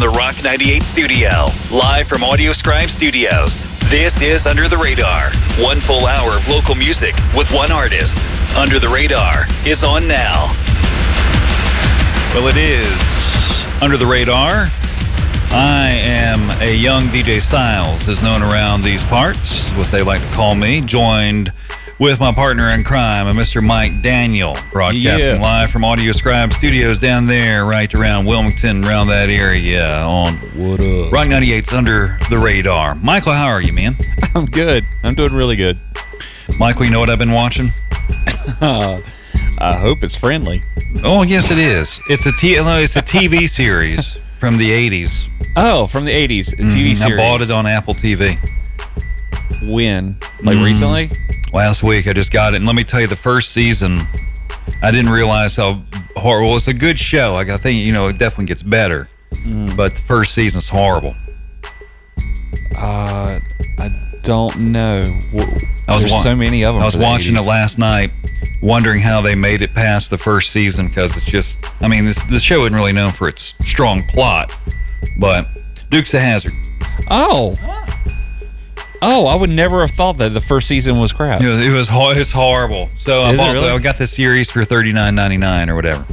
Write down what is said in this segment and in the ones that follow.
the Rock 98 studio, live from Audio Scribe Studios. This is Under the Radar. 1 full hour of local music with one artist. Under the Radar is on now. Well, it is Under the Radar. I am a young DJ Styles, as known around these parts, what they like to call me, joined with my partner in crime, a Mr. Mike Daniel, broadcasting live from Audio Scribe Studios down there, right around Wilmington, around that area on What up? Rock 98's Under the Radar. Michael, how are you, man? I'm good. I'm doing really good. Michael, you know what I've been watching? I hope it's friendly. Oh, yes, it is. It's a TV series from the 80s. Oh, from the 80s, a TV series. I bought it on Apple TV. When? Like recently? Last week, I just got it. And let me tell you, the first season, I didn't realize how horrible. It's a good show. Like, I think, it definitely gets better. But the first season's horrible. I don't know. There's so many of them. I was watching it last night, wondering how they made it past the first season, because it's just, the show isn't really known for its strong plot. But Dukes of Hazzard. Oh, I would never have thought that the first season was crap. It was horrible. So I got the series for $39.99 or whatever.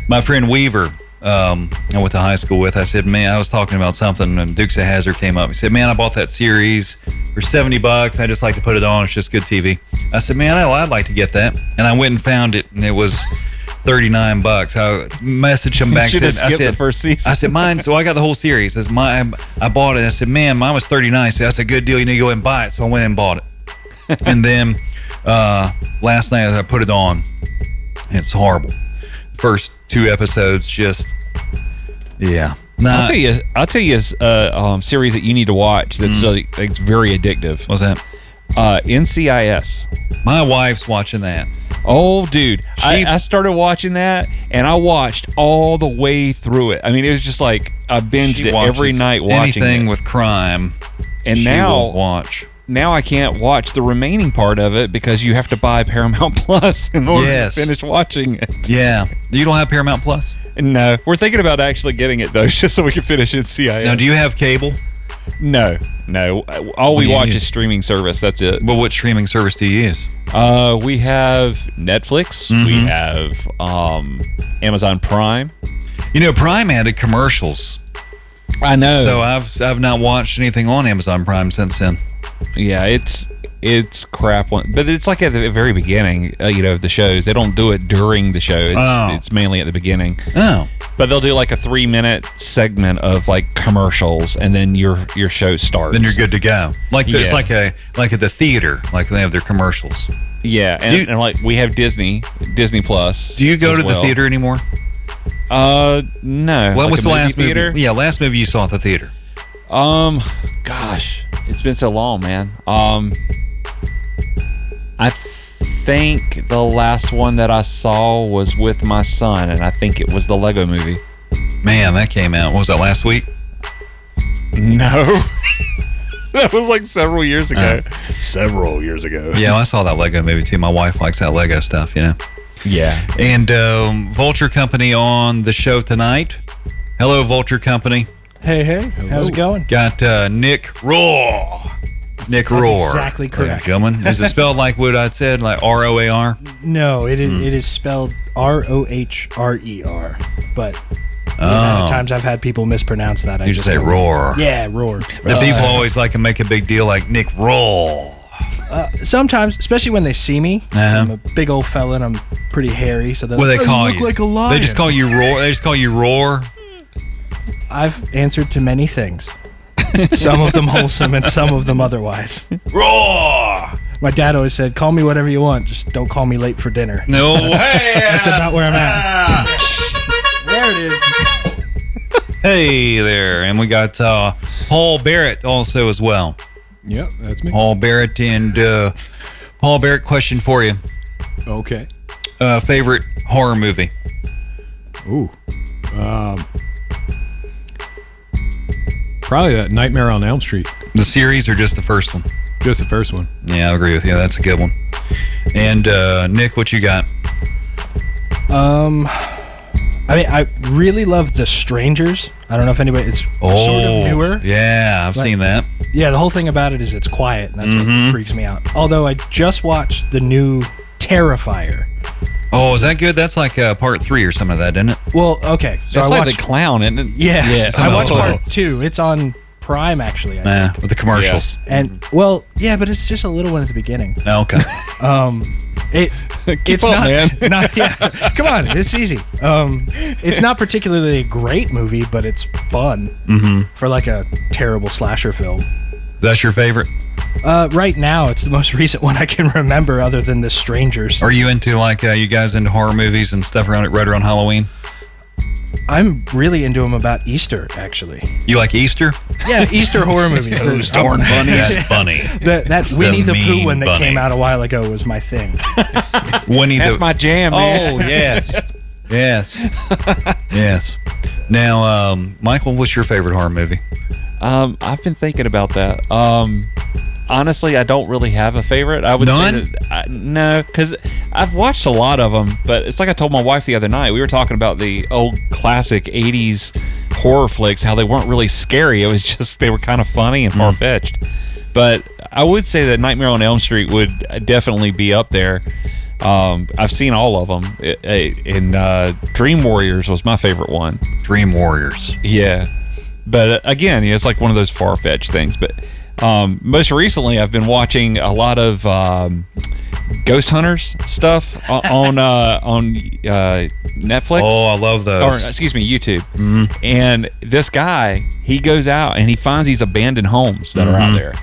My friend Weaver, I went to high school with, I said, man, I was talking about something, and Dukes of Hazzard came up. He said, man, I bought that series for $70. I just like to put it on. It's just good TV. I said, man, I'd like to get that. And I went and found it, and it was $39. I messaged him back. I said the first season. I said, mine. So I got the whole series. I bought it. I said, man, mine was $39. I said, that's a good deal. You need to go and buy it. So I went and bought it. And then last night I put it on. It's horrible. First 2 episodes, just yeah. I'll tell you a series that you need to watch. That's it's very addictive. What's that? NCIS. My wife's watching that. Oh, dude. I started watching that, and I watched all the way through it. It was just like I binged it every night watching anything it. with crime. And she now will watch. Now I can't watch the remaining part of it because you have to buy Paramount Plus in order to finish watching it. Yeah. You don't have Paramount Plus? No. We're thinking about actually getting it, though, just so we can finish NCIS. Now, do you have cable? No. All we watch is streaming service. That's it. Well, what streaming service do you use? We have Netflix. We have Amazon Prime. Prime added commercials. I know. So I've not watched anything on Amazon Prime since then. Yeah, it's crap. But it's like at the very beginning, of the shows. They don't do it during the show. It's mainly at the beginning. Oh. But they'll do like a 3-minute segment of like commercials, and then your show starts. Then you're good to go. It's like at the theater, like they have their commercials. Yeah, and like we have Disney Plus. Do you go to the theater anymore? No. What was the last theater? movie? Yeah, last movie you saw at the theater. Gosh, it's been so long, man. I think the last one that I saw was with my son, and I think it was the Lego Movie. Man, that came out. What was that, last week? No. That was like several years ago. Several years ago. Yeah, I saw that Lego Movie too. My wife likes that Lego stuff, Yeah. And Vulture Company on the show tonight. Hello, Vulture Company. Hey. Hello. How's it going? Got Nick Roar. Nick Roar. That's exactly correct. Is it spelled like what I said, like ROAR? No, it is spelled ROHRER. But the amount of times I've had people mispronounce that. You just say roar. Yeah, roar. The people always like to make a big deal like Nick Roar. Sometimes, especially when they see me. I'm a big old fella and I'm pretty hairy. So what do they call you? Look like a lion. They just call you Roar? They just call you Roar? I've answered to many things. Some of them wholesome and some of them otherwise. Roar! My dad always said, call me whatever you want, just don't call me late for dinner. No way! That's about where I'm at. There it is. Hey there. And we got Paul Barrett also as well. Yep, that's me. Paul Barrett. And Paul Barrett, question for you. Okay. Favorite horror movie? Ooh. Probably that Nightmare on Elm Street. The series or just the first one? Just the first one. Yeah, I agree with you. That's a good one. And Nick, what you got? I I mean, I really love The Strangers. I don't know if anybody. It's sort of newer. Yeah, I've seen that. Yeah, the whole thing about it is it's quiet, and that's what freaks me out. Although I just watched the new Terrifier. Oh, is that good? That's like part 3 or something of that, isn't it? Well, okay. So That's I like watched, the clown, isn't it? Yeah. So I watched Oh. part 2. It's on Prime, actually. I think. With the commercials. And well, yeah, but it's just a little one at the beginning. Oh, okay. It's up, not, man. yeah. Come on, it's easy. It's not particularly a great movie, but it's fun for like a terrible slasher film. That's your favorite? Right now, it's the most recent one I can remember, other than The Strangers. Are you into like you guys into horror movies and stuff right around Halloween? I'm really into them about Easter, actually. You like Easter? Yeah, Easter horror movies. Those darn bunnies. That's funny. That Winnie the Pooh mean one that bunny. came out a while ago was my thing. That's my jam, man. Oh, yes. Yes. Now, Michael, what's your favorite horror movie? I've been thinking about that. Honestly, I don't really have a favorite. I would None? say that no, because I've watched a lot of them. But it's like I told my wife the other night. We were talking about the old classic '80s horror flicks, how they weren't really scary. It was just they were kind of funny and far fetched. But I would say that Nightmare on Elm Street would definitely be up there. I've seen all of them. Dream Warriors was my favorite one. Dream Warriors. Yeah, but again, it's like one of those far-fetched things. But most recently, I've been watching a lot of Ghost Hunters stuff on Netflix. Oh, I love those. Or excuse me, YouTube. And this guy, he goes out and he finds these abandoned homes that are out there.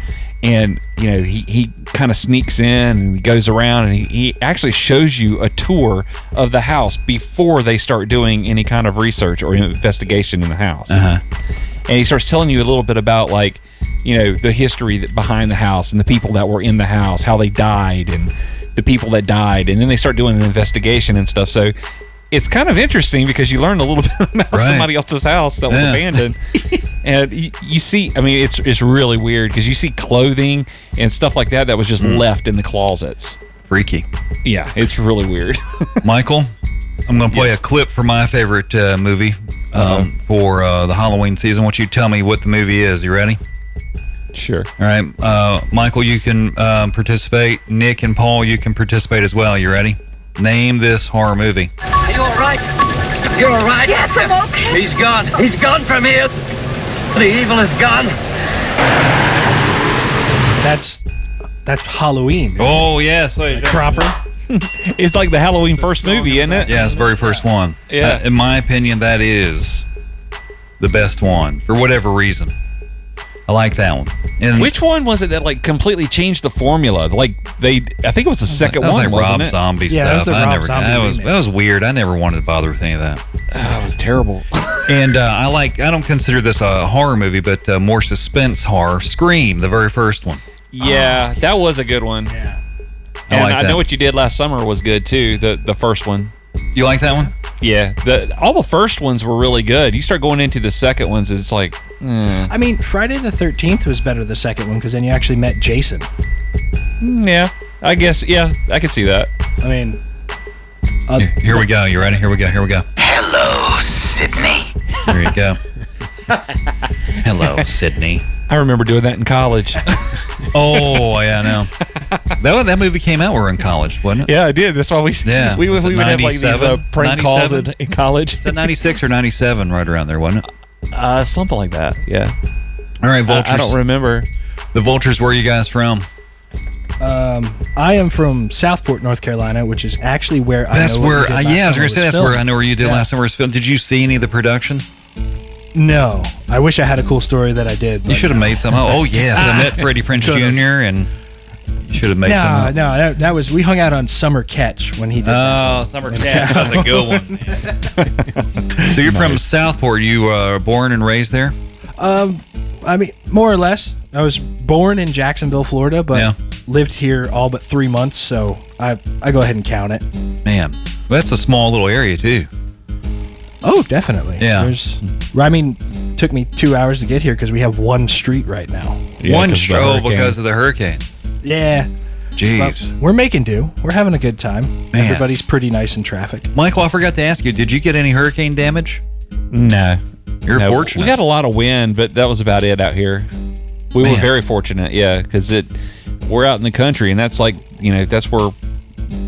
And he kind of sneaks in and he goes around and he actually shows you a tour of the house before they start doing any kind of research or investigation in the house. And he starts telling you a little bit about like the history behind the house and the people that were in the house, how they died and the people that died, and then they start doing an investigation and stuff. So it's kind of interesting because you learn a little bit about somebody else's house that was abandoned. And you see, I mean, it's really weird because you see clothing and stuff like that was just left in the closets. Freaky. Yeah, it's really weird. Michael, I'm going to play a clip for my favorite movie for the Halloween season. I want you to tell me what the movie is. You ready? Sure. All right. Michael, you can participate. Nick and Paul, you can participate as well. You ready? Name this horror movie. Are you all right? You're all right? Yes, I'm okay. He's gone. He's gone from here. The evil is gone. That's Halloween. Oh, yes. Proper. It's like the Halloween first movie, isn't it? Yeah, it's the very first one. Yeah. In my opinion, that is the best one for whatever reason. I like that one. And Which one was it that like completely changed the formula? Like I think it was the second that was one, like wasn't Rob it? Zombie Yeah, that was stuff. the Rob Zombie That was weird. I never wanted to bother with any of that. Oh, it was terrible. And I don't consider this a horror movie, but more suspense horror. Scream, the very first one. Yeah, that was a good one. Yeah. And like I that. Know What You Did Last Summer was good too. The first one. You like that one? Yeah, all the first ones were really good. You start going into the second ones, it's like, I mean, Friday the 13th was better the second one because then you actually met Jason. yeah, I guess, yeah, I can see that. I mean, Here we go. You ready? Here we go. Hello, Sydney. There you go. Hello, Sydney. I remember doing that in college. Oh, yeah, I know. That movie came out when we were in college, wasn't it? Yeah, I did. That's why we we Was it would have like these 97? prank calls 97? in college. Is that 96 or 97, right around there, wasn't it? Something like that. Yeah. All right, Vultures. I don't remember. The Vultures, where are you guys from? I am from Southport, North Carolina, which is actually where That's I know where, what you did last I was summer going to say, that's filmed. where I know where you did last summer was filmed. Did you see any of the production? No. I wish I had a cool story that I did. You should have made some. Oh, yes. I met Freddie Prinze Jr., and you should have made some. No, that was, we hung out on Summer Catch when he did that. Oh, Summer Cat. That's a good one. So you're from Southport. You were born and raised there? I mean, more or less. I was born in Jacksonville, Florida, but lived here all but 3 months, so I go ahead and count it. Man, that's a small little area, too. Oh, definitely. Yeah. I mean, took me 2 hours to get here because we have one street right now. Yeah, One 'cause of the stroll hurricane. because of the hurricane. Yeah. Jeez. But we're making do. We're having a good time. Man. Everybody's pretty nice in traffic. Michael, I forgot to ask you, did you get any hurricane damage? No. You're fortunate. We got a lot of wind, but that was about it out here. We were Man. very fortunate, yeah, because we're out in the country, and that's like, that's where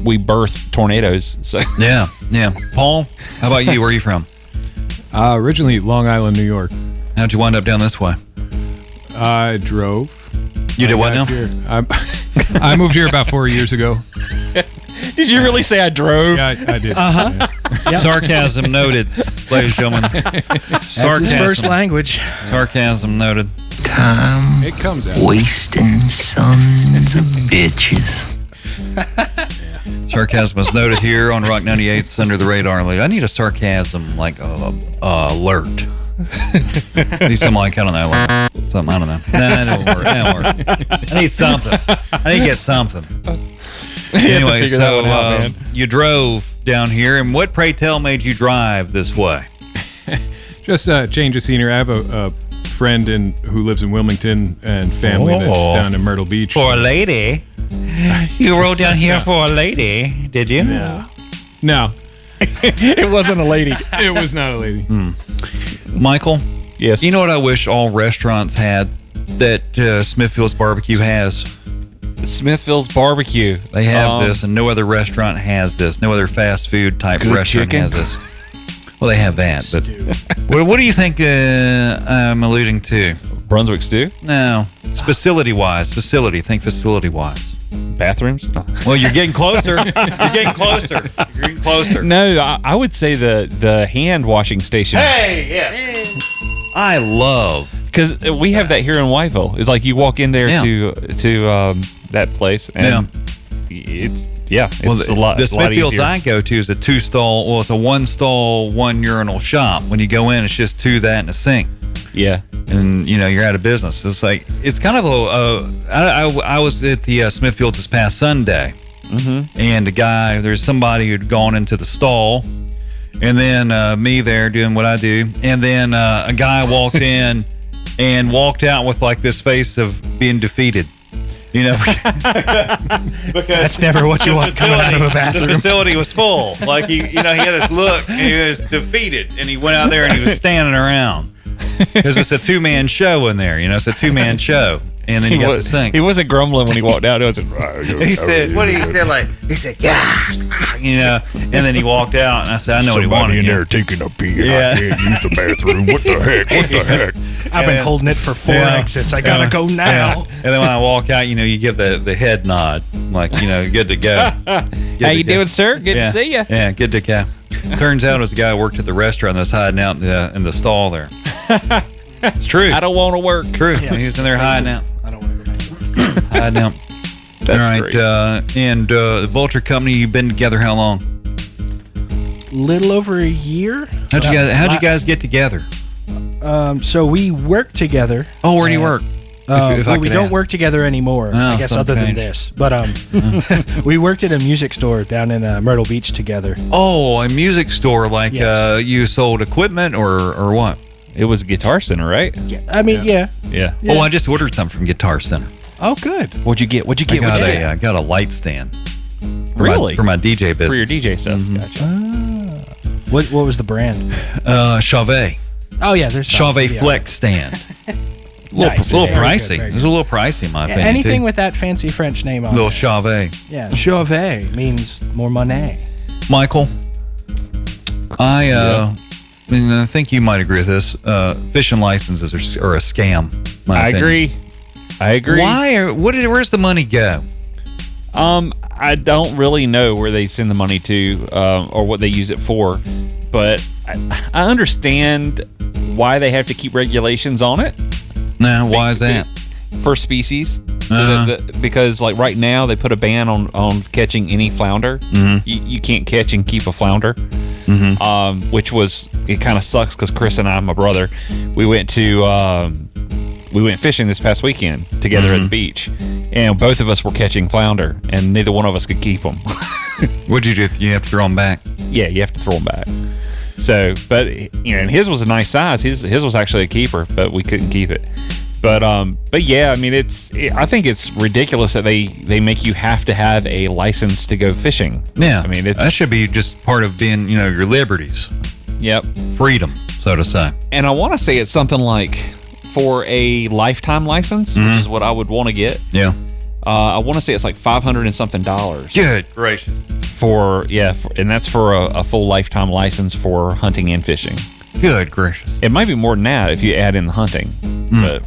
we birth tornadoes. So Yeah. Paul, how about you? Where are you from? Originally Long Island, New York. How'd you wind up down this way? I drove. You did what now? I moved here about 4 years ago. did you really say I drove? Yeah, I did. Sarcasm noted, ladies and gentlemen. That's his first language. Sarcasm noted. Time It comes out. wasting sons of bitches. Sarcasm is noted here on Rock 98's Under the Radar. I need a sarcasm alert. Need something like, I don't know, something, I don't know. Nah, it won't work. I need something. I need to get something. Anyway, figure that so one out, man. you drove down here, and what, pray tell, made you drive this way? Just change of scenery. I have a friend who lives in Wilmington and family that's down in Myrtle Beach. For a lady? You rode down here for a lady, did you? No, It wasn't a lady. it was not a lady. Michael? Yes. You know what I wish all restaurants had that Smithfield's Barbecue has? Smithfield's Barbecue. They have this, and no other restaurant has this. No other fast food type Good restaurant chicken? has this. Well, they have that, but what do you think I'm alluding to? Brunswick stew. No, it's facility-wise. Think facility-wise. Bathrooms. No. Well, you're getting closer. You're getting closer. No, I would say the hand washing station. Hey, yes. I love. Because we have that here in Whiteville. It's like you walk in there Yeah. to that place, and it's a lot. The it's a lot Smithfields easier. I go to is a two-stall. Well, it's a one-stall, one-urinal shop. When you go in, it's just two, that, and a sink. Yeah. And you're out of business. It's like it's kind of I was at the Smithfields this past Sunday, and there's somebody who'd gone into the stall, and then me there doing what I do, and then a guy walked in and walked out with like this face of being defeated. Because That's never what you want coming out of a bathroom. The facility was full. Like he had this look, and he was defeated, and he went out there and he was standing around. Because it's a two-man show in there, it's a two-man show, and then you got the sink. He wasn't grumbling when he walked out. He was He said, "What did he say?" Like he said, "Yeah," and then he walked out, and I said, "I know what he wanted." in there taking a pee. Yeah. I can't use the bathroom. What the heck? What the heck? I've been holding it for 4 exits. I gotta go now. Yeah. And then when I walk out, you give the head nod, like good to go. How you doing, sir? Good to see you. Yeah, good to go. Turns out it was a guy who worked at the restaurant that was hiding out in the stall there. It's true. I don't want to work. True. He was in there hiding out. I don't want to go back. Hiding out. That's All right. great. And the Vulture Company, you've been together how long? Little over a year. How'd you guys get together? So we work together. Oh, where do you work? If I We could don't ask. work together anymore. Oh, I guess something other than changed. this, but we worked at a music store down in Myrtle Beach together. Oh, a music store, like Yes. you sold equipment or what? It was a Guitar Center, right? Yeah, I mean, yeah. Yeah. Yeah. Oh, I just ordered some from Guitar Center. Oh, good. What'd you get? What'd you I get? got What'd you get? I got a light stand. Really? For my DJ business. For your DJ stuff. Gotcha. What was the brand? Chauvet. Oh yeah, there's some. Chauvet Yeah. Flex stand. Nice. little Very good, pricey. very good. It was a little pricey in my Yeah, opinion. anything too. with that fancy French name on little it. Chauvet. Yeah, Chauvet means more money. Michael, I think you might agree with this. Fishing licenses are a scam. my I opinion. agree. Why? Where's the money go? I don't really know where they send the money to or what they use it for, but I understand why they have to keep regulations on it No, why is that? for species. So because like right now they put a ban on catching any flounder. You can't catch and keep a flounder, which it kind of sucks because Chris and I, my brother, we went fishing this past weekend together at the beach, and both of us were catching flounder, and neither one of us could keep them. What'd you do? You have to throw them back. Yeah, you have to throw them back. So, but and his was a nice size. His was actually a keeper, but we couldn't keep it. But yeah, I mean, I think it's ridiculous that they make you have to have a license to go fishing. Yeah, I mean, that should be just part of being, your liberties. Yep, freedom, so to say. And I want to say it's something like for a lifetime license, which is what I would want to get. Yeah, I want to say it's like $500 and something. Good gracious! And that's for a full lifetime license for hunting and fishing. Good gracious! It might be more than that if you add in the hunting. But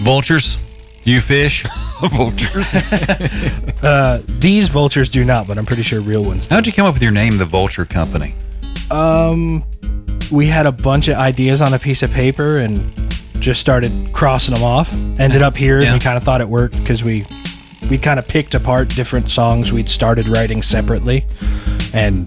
vultures, do you fish? Vultures? These vultures do not, but I'm pretty sure real ones do. How'd you come up with your name, the Vulture Company? We had a bunch of ideas on a piece of paper and just started crossing them off. Ended up here, and we kind of thought it worked because we kind of picked apart different songs we'd started writing separately, and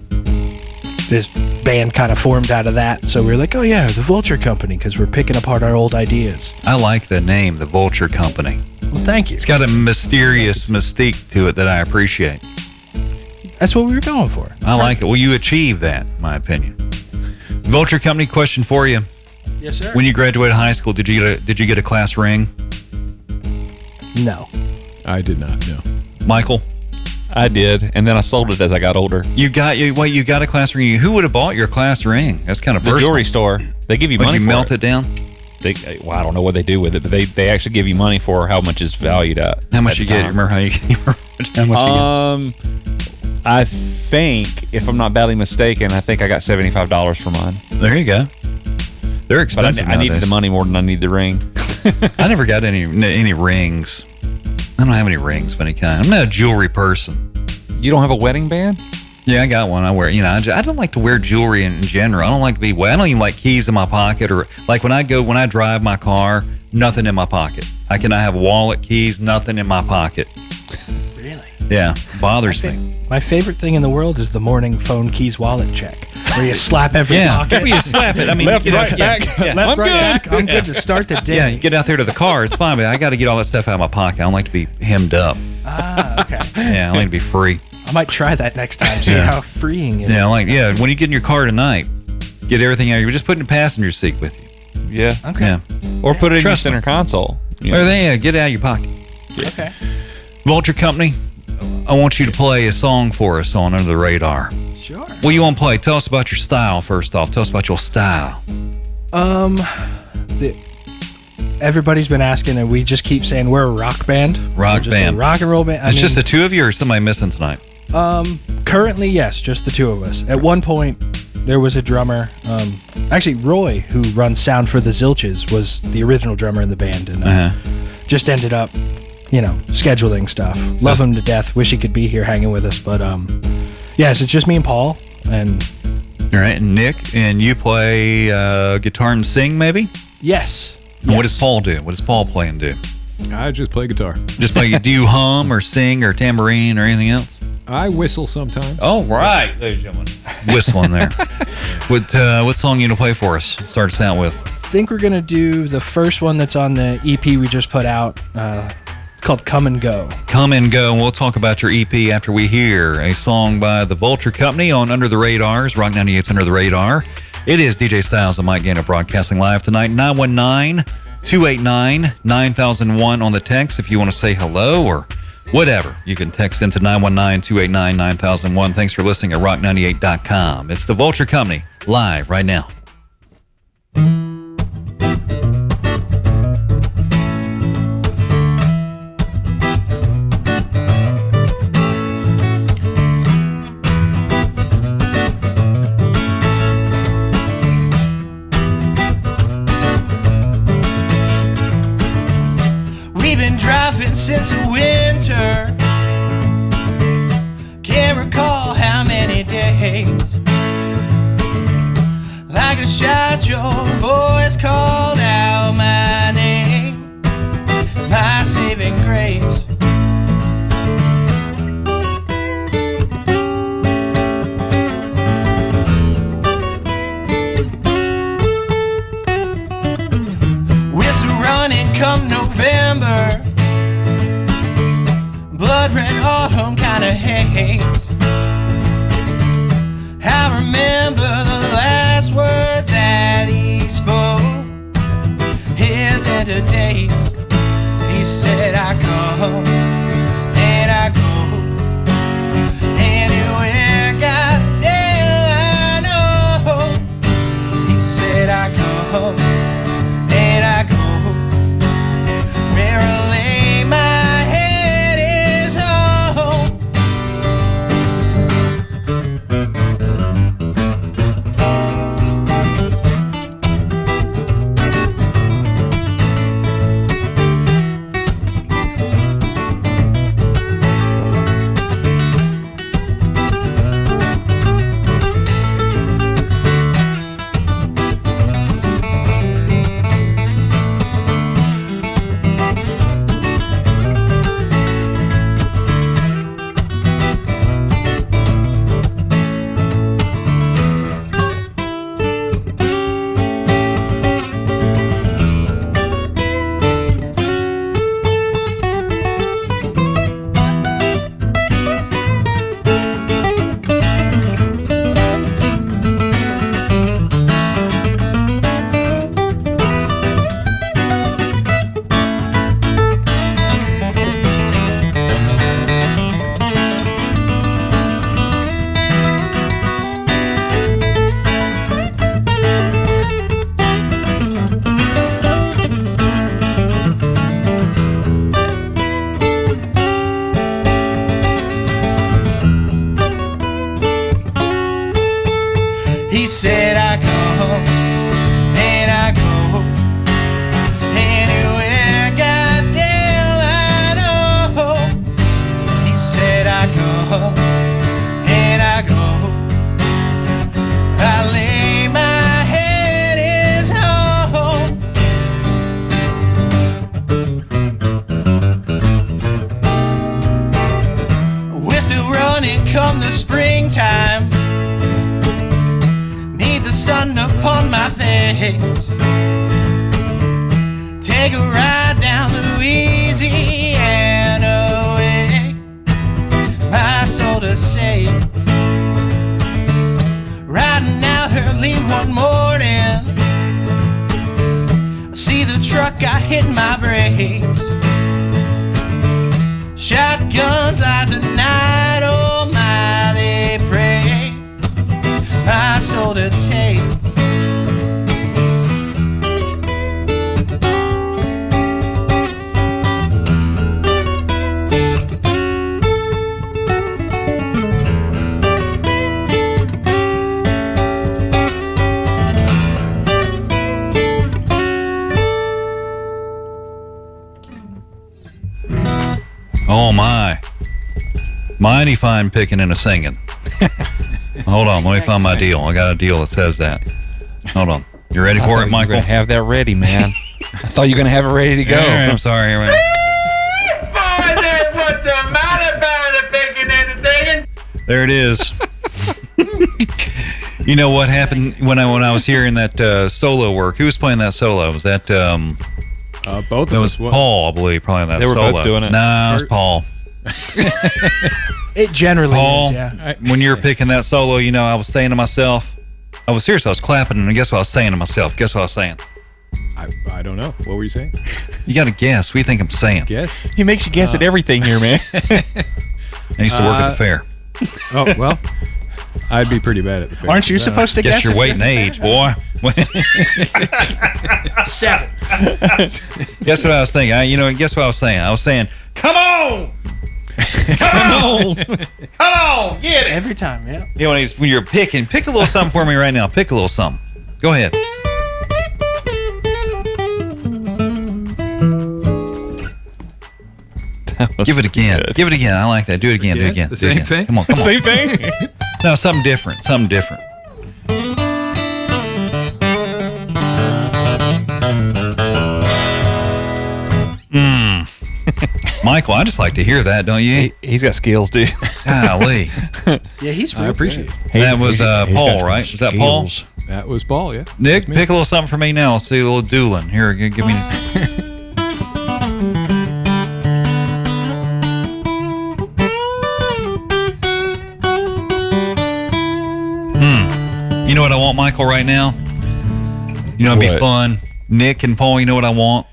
this band kind of formed out of that. So we were like, oh yeah, the Vulture Company, because we're picking apart our old ideas. I like the name, the Vulture Company. Well, thank you. It's got a mysterious mystique to it that I appreciate. That's what we were going for. I like it. Well, you achieved that, in my opinion. Vulture Company, question for you. Yes, sir. When you graduated high school, did you get a class ring? No. I did not, no. Michael? I did, and then I sold it as I got older. You got a class ring. Who would have bought your class ring? That's kind of the personal. jewelry store. They give you money. Did you for melt it down? I don't know what they do with it, but they actually give you money for how much it's valued at. How much you get? Remember how much you get? I think, if I'm not badly mistaken, I think I got $75 for mine. There you go. They're expensive. But I needed the money more than I need the ring. I never got any rings. I don't have any rings of any kind. I'm not a jewelry person. You don't have a wedding band? Yeah, I got one. I wear. I don't like to wear jewelry in general. I don't like to be. I don't even like keys in my pocket, or like when I drive my car, nothing in my pocket. I cannot have wallet, keys, nothing in my pocket. Really? Yeah, bothers me. My favorite thing in the world is the morning phone keys wallet check, where you slap every pocket. Where you slap it. I mean, left, right, back. Left, I'm right, good. back. I'm good to start the day. Yeah, you get out there to the car, it's fine, but I got to get all that stuff out of my pocket. I don't like to be hemmed up. Okay. Yeah, I like to be free. I might try that next time. See how freeing it is. Yeah, when you get in your car tonight, get everything out. You just put it in the passenger seat with you. Yeah. Okay. Yeah. Or put it in your Trust center me. console. Or get it out of your pocket. Yeah. Okay. Vulture Company, I want you to play a song for us on Under the Radar. Sure. What do you want to play? Tell us about your style first off. Tell us about your style. Everybody's been asking, and we just keep saying we're a rock band. Rock We're just band. a rock and roll band. It's just the two of you, or somebody missing tonight? Currently, yes, just the two of us. At one point, there was a drummer. Actually, Roy, who runs sound for the Zilches, was the original drummer in the band, and just ended up, scheduling stuff. Love him to death. Wish he could be here hanging with us, but yes, it's just me and Paul. And all right, and Nick, and you play guitar and sing, maybe? Yes. And what does Paul do? What does Paul play and do? I just play guitar. Just play. Do you hum or sing or tambourine or anything else? I whistle sometimes. Oh, right, ladies and gentlemen. Whistling there. What song you gonna play for us? Start us out with. I think we're gonna do the first one that's on the EP we just put out, called "Come and Go." Come and Go, and we'll talk about your EP after we hear a song by the Vulture Company on Under the Radars, Rock 98's Under the Radar. It is DJ Styles and Mike Gainer broadcasting live tonight. 919-289-9001 on the text if you want to say hello or whatever. You can text into 919-289-9001. Thanks for listening at rock98.com. It's the Vulture Company live right now. We've been driving since the winter. Can't recall how many days. Like a shot, your voice called out my name, my saving grace. Whistle running come November, blood red autumn kind of haze. I remember the last words that he spoke. His He said I come and I go anywhere, goddamn I know. He said I come and I go. I lay my head is home. We're still running come the springtime. Need the sun upon my face. Take a ride down Louisiana way. My soul to save. Riding out early one morning, see the truck, I hit my brakes. Shotguns light the night, oh my, they pray. My soul to take. Oh my. Mighty fine picking and a singing. Hold on, let me find my deal. I got a deal that says that. Hold on. You ready for it, Michael? You were gonna have that ready, man. I thought you were gonna have it ready to go. All right, I'm sorry. Here, man. What's the matter about the picking and the digging? There it is. You know what happened when I was hearing that solo work? Who was playing that solo? Was that both of it us? was Paul, I believe, playing that They were solo. both doing it. No, it was Paul. It generally Paul, is, yeah. when you were picking that solo, you know, I was saying to myself, I was serious, I was clapping, and guess what I was saying to myself? Guess what I was saying? I don't know. What were you saying? You got to guess. What do you think I'm saying? Guess? He makes you guess at everything here, man. I used to work at the fair. Oh, well, I'd be pretty bad at the fair. Aren't you supposed to guess? Guess your weight and age, boy. 7. Guess what I was thinking? Guess what I was saying? I was saying, come on! Come on! Come on! Get it! Every time, yeah. You know, when you're picking, pick a little something for me right now. Pick a little something. Go ahead. Give it again. Good. Give it again. I like that. Do it again. Do it again. The Do it same again. thing? Come on. Come on. Same thing. No, something different. Something different. Michael, I just like to hear that, don't you? He's got skills, dude. Golly. Yeah, he's I real appreciate good. it. That was Paul, right? Was that Paul? That was Paul, yeah. Nick, That's me. pick a little something for me now. I'll see a little dueling. Here, give me. You know what I want, Michael, right now? You know, it'd be What? fun. Nick and Paul, you know what I want?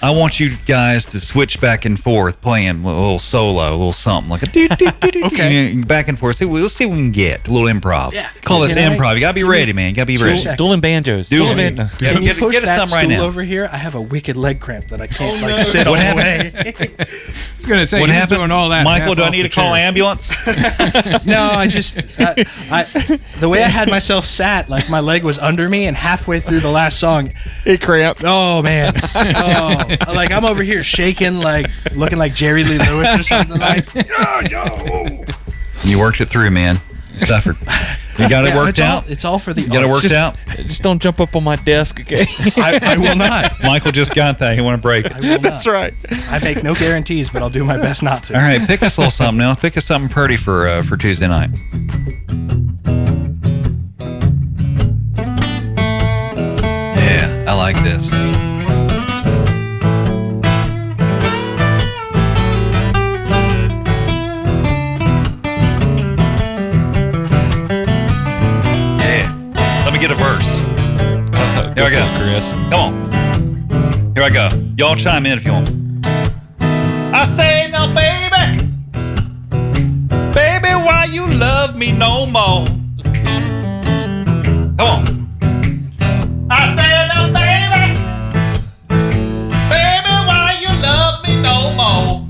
I want you guys to switch back and forth playing a little solo, a little something like a okay. Back and forth. We'll see what we can get. A little improv. Yeah. Call this Can I- improv. You gotta be ready, man. You gotta be ready. Dueling banjos. Dueling. Dueling Yeah, Can you get push us that something right stool now. over here? I have a wicked leg cramp that I can't sit What on the happened? way. I was going to say, What he was happened? doing all that. Michael, half do I off need the to call chair. ambulance? No, I just the way I had myself sat, like my leg was under me, and halfway through the last song, It cramped. oh man, like I'm over here shaking, like looking like Jerry Lee Lewis or something. Like, You worked it through, man. You suffered. You got it yeah, worked out. It's all for the. You got it art. worked out. Just don't jump up on my desk, okay? I will not. Michael just got that. He want to break I it. will not. That's right. I make no guarantees, but I'll do my best not to. All right, pick us a little something now. Pick us something pretty for Tuesday night. Yeah, I like this. Yeah, let me get a verse. Here I go. Chris. Come on. Here I go. Y'all chime in if you want. I say now, baby, baby, why you love me no more? Come on. I say now, baby, baby, why you love me no more?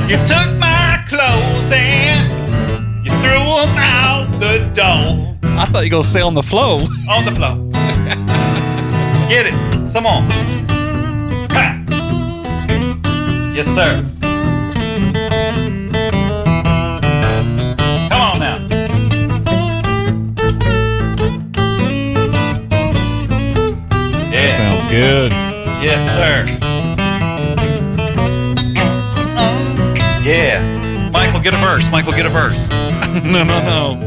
You took my clothes and you threw I'm out the door. I thought you were going to say on the floor. On the floor. Get it. Come on. Ha. Yes, sir. Come on now. Yeah. Sounds good. Yes, sir. Yeah. Michael, get a verse. Michael, get a verse. No.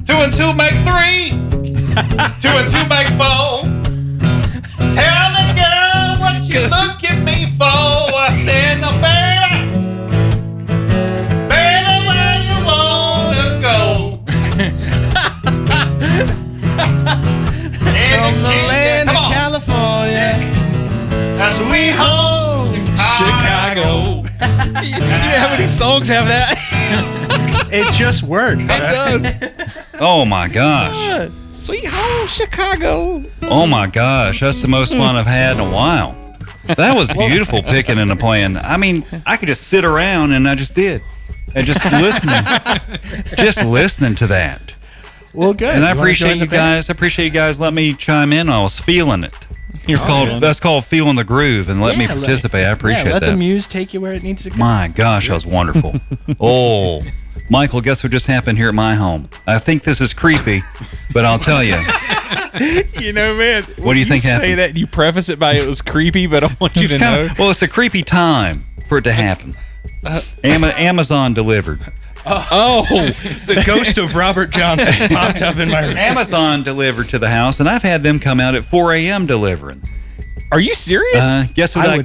2 and 2 make 3. 2 and 2 make 4. Tell me, girl, what you looking me for? I said, no, baby. Baby, where you wanna go? From the land of California, a sweet home, Chicago. You know how many songs have that? It just worked. It does. Oh my gosh. Sweet home, Chicago. Oh my gosh. That's the most fun I've had in a while. That was beautiful picking and playing. I mean, I could just sit around and I just did. And just listening to that. Well, good. And I appreciate you guys. I appreciate you guys letting me chime in. I was feeling it. That's called feeling the groove and let me participate. I appreciate that. Let the muse take you where it needs to go. My gosh, that was wonderful. Oh, Michael, guess what just happened here at my home? I think this is creepy, but I'll tell you. You know, man. What do you think happened? You say that and you preface it by it was creepy, but I want you to know. Well, it's a creepy time for it to happen. Amazon delivered. Oh, the ghost of Robert Johnson popped up in my room. Amazon delivered to the house, and I've had them come out at 4 a.m. delivering. Are you serious? Guess what I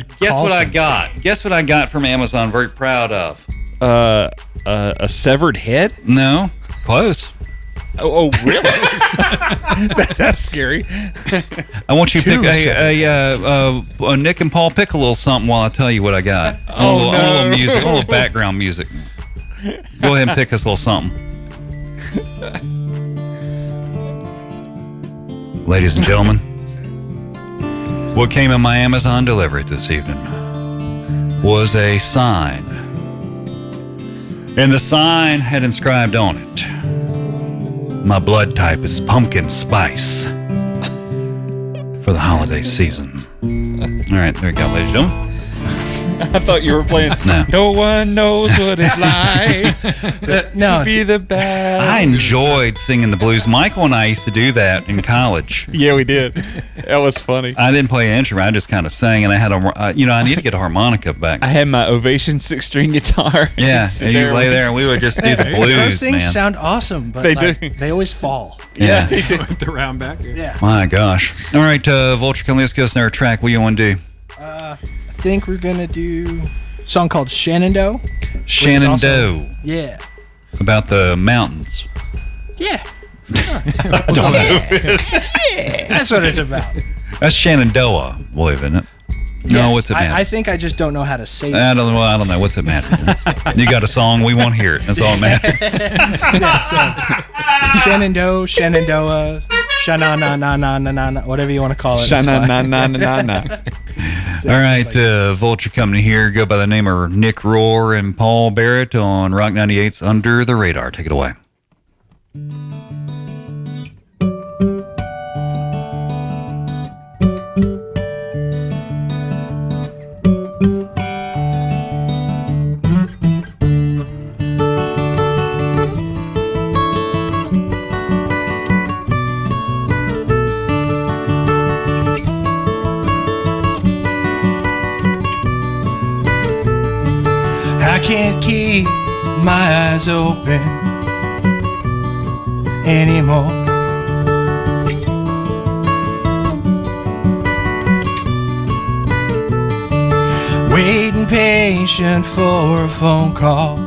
got? Guess what I got from Amazon? Very proud of. A severed head? No, close. Oh, really? That's scary. I want you to pick a Nick and Paul, pick a little something while I tell you what I got. A little music, a little background music. Go ahead and pick us a little something. Ladies and gentlemen, what came in my Amazon delivery this evening was a sign. And the sign had inscribed on it, "My blood type is pumpkin spice for the holiday season." All right, there we go, ladies and gentlemen. I thought you were playing. No one knows what it's like to be the best. I enjoyed singing the blues. Michael and I used to do that in college. Yeah, we did. That was funny. I didn't play an instrument. I just kind of sang, and I had I need to get a harmonica back. I had my Ovation 6-string guitar. Yeah, and you lay there, and we would just do the blues. Those things man. sound awesome, but they do. They always fall. Yeah, they do. The round back. Yeah. My gosh. All right, Vulture Company, let's go to our track. What do you want to do? I think we're gonna do a song called Shenandoah. Shenandoah. Yeah. About the mountains. Yeah. I don't know this. That's what it's about. That's Shenandoah, believe isn't it? No, Yes. what's it matter? I think I just don't know how to say it. I don't know. What's it matter? You got a song, we won't hear it. That's all that matters. Shenandoah, Shanana, whatever you want to call it. Shanana. All right, Vulture Company here. Go by the name of Nick Rohr and Paul Barrett on Rock 98's Under the Radar. Take it away. I can't keep my eyes open anymore. Waiting patient for a phone call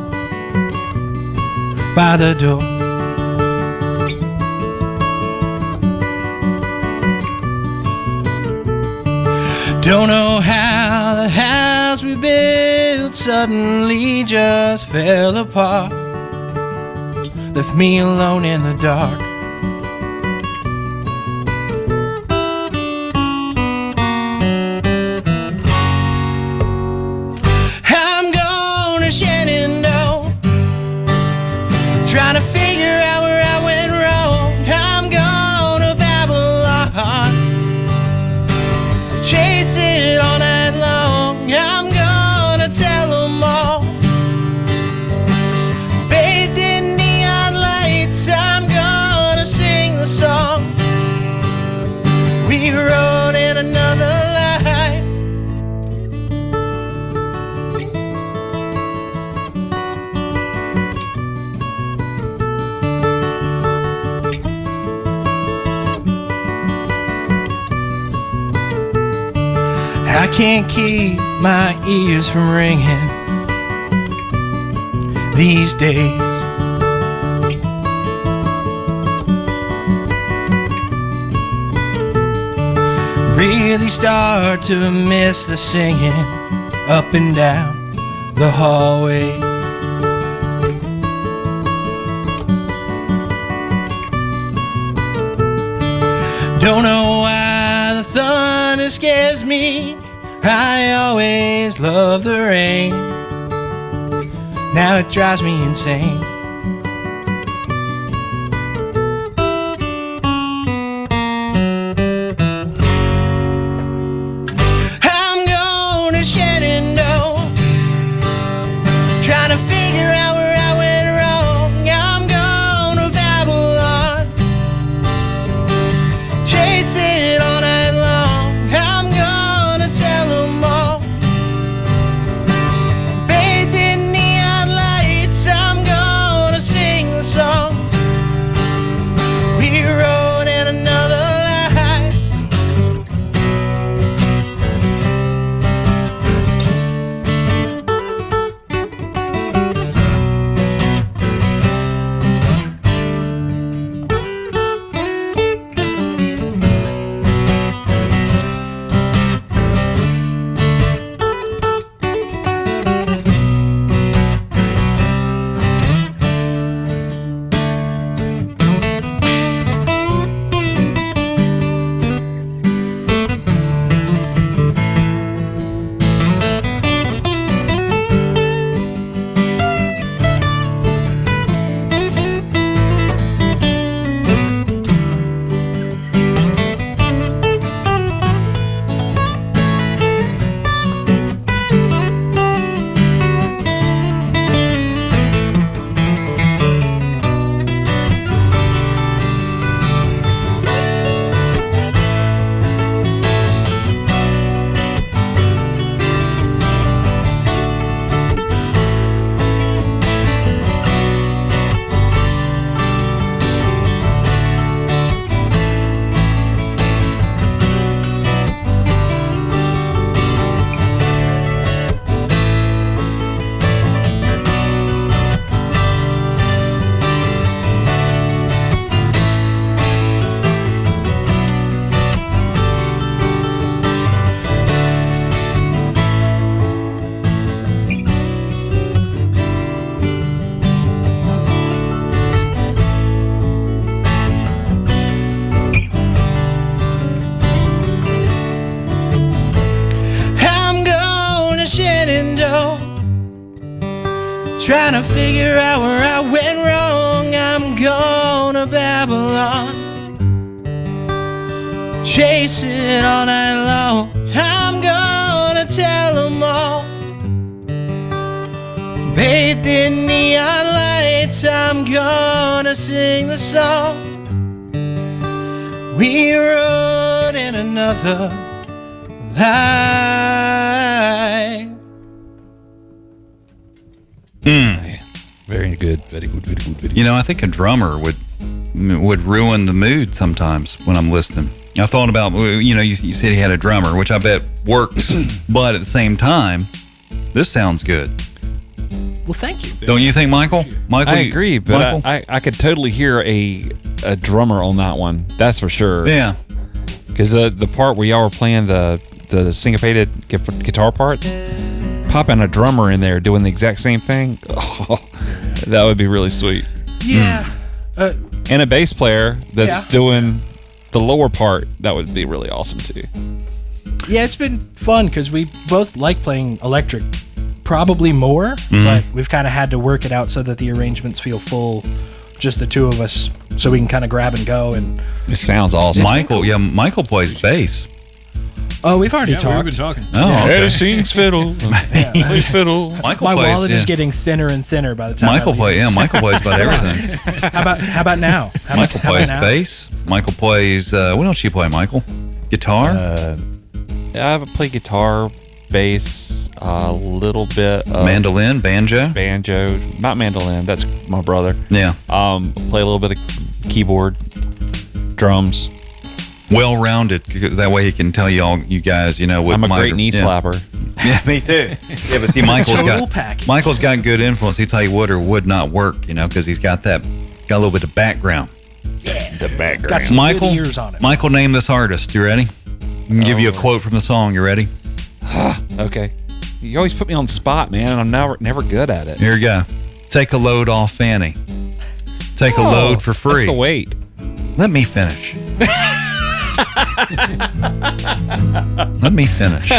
by the door. Don't know how the house we built suddenly just fell apart. Left me alone in the dark. I'm going to Shenandoah can't keep my ears from ringing these days. Really start to miss the singing up and down the hallway. Don't know why the thunder scares me. I always love the rain. Now it drives me insane. I'm going to Shenandoah, trying to figure out where I went wrong. I'm going to Babylon, chase it all night long. I'm gonna tell them all, bathed in neon lights. I'm gonna sing the song we wrote in another life. Shenandoah, trying to figure out where I went wrong. I'm going to Babylon, chase it all night long. I'm gonna tell them all, bathed in neon lights. I'm gonna sing the song we wrote in another life. Very good, very good, very good, very good. You know, I think a drummer would ruin the mood sometimes when I'm listening. I thought about, you know, you said he had a drummer, which I bet works, but at the same time, this sounds good. Well, thank you. Don't you think, Michael? Michael, I agree, but I could totally hear a drummer on that one. That's for sure. Yeah, because the part where y'all were playing the syncopated guitar parts, popping a drummer in there doing the exact same thing, that would be really sweet. Yeah. And a bass player that's doing the lower part, that would be really awesome too. Yeah, it's been fun because we both like playing electric probably more, but we've kind of had to work it out so that the arrangements feel full, just the two of us, so we can kind of grab and go. And it sounds awesome. Michael plays bass. Oh, we've already talked. We've been talking. Oh, okay. He sings fiddle. Plays fiddle. Michael My plays, wallet is getting thinner and thinner by the time Michael plays about everything. How about now? Michael plays bass. Michael plays, what else you play, Michael? Guitar? I play guitar, bass, a little bit of mandolin, banjo, not mandolin. That's my brother. Yeah. Play a little bit of keyboard, drums. Well-rounded. That way he can tell you guys, what I'm a great knee slapper. Yeah, me too. Yeah, but see, Michael's got good influence. He tell you would or would not work, because he's got a little bit of background. Yeah. The background. Got some Michael, good ears on it. Michael, name this artist. You ready? I can give you a quote from the song. You ready? Okay. You always put me on the spot, man, and I'm never good at it. Here you go. Take a load off Fanny. Take a load for free. That's the weight. Let me finish. Let me finish.